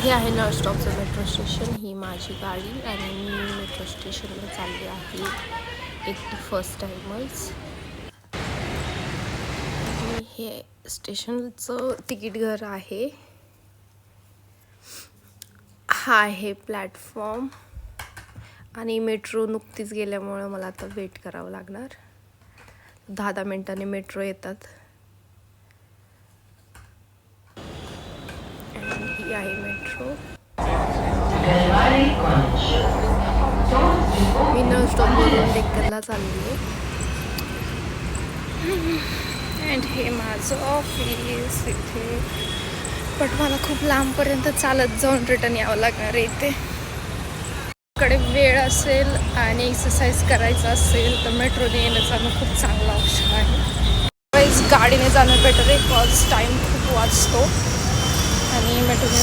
हे आहे नळस्टॉपचं metro station. ही माझी गाडी आणि मी मेट्रो स्टेशनला चालली आहे एकटी फर्स्ट टाईमच. आणि हे स्टेशनचं तिकीट घर आहे. हा आहे प्लॅटफॉर्म आणि मेट्रो नुकतीच गेल्यामुळं मला आता वेट करावं लागणार. 10-10 मिनिटांनी मेट्रो येतात. ही आहे मेट्रो. मी नळस्टॉपवरून डेक्कनला चालली आहे. अँड हे माझं ऑफिस इथे. बट मला खूप लांबपर्यंत चालत जाऊन रिटर्न यावं लागणार आहे. इथे कडे वेळ असेल आणि एक्सरसाइज करायचं असेल तर मेट्रोने येणं जाणं खूप चांगला ऑप्शन आहे. गाडीने जाणं बेटर आहे, कॉज टाईम खूप वाचतो आणि मेट्रोने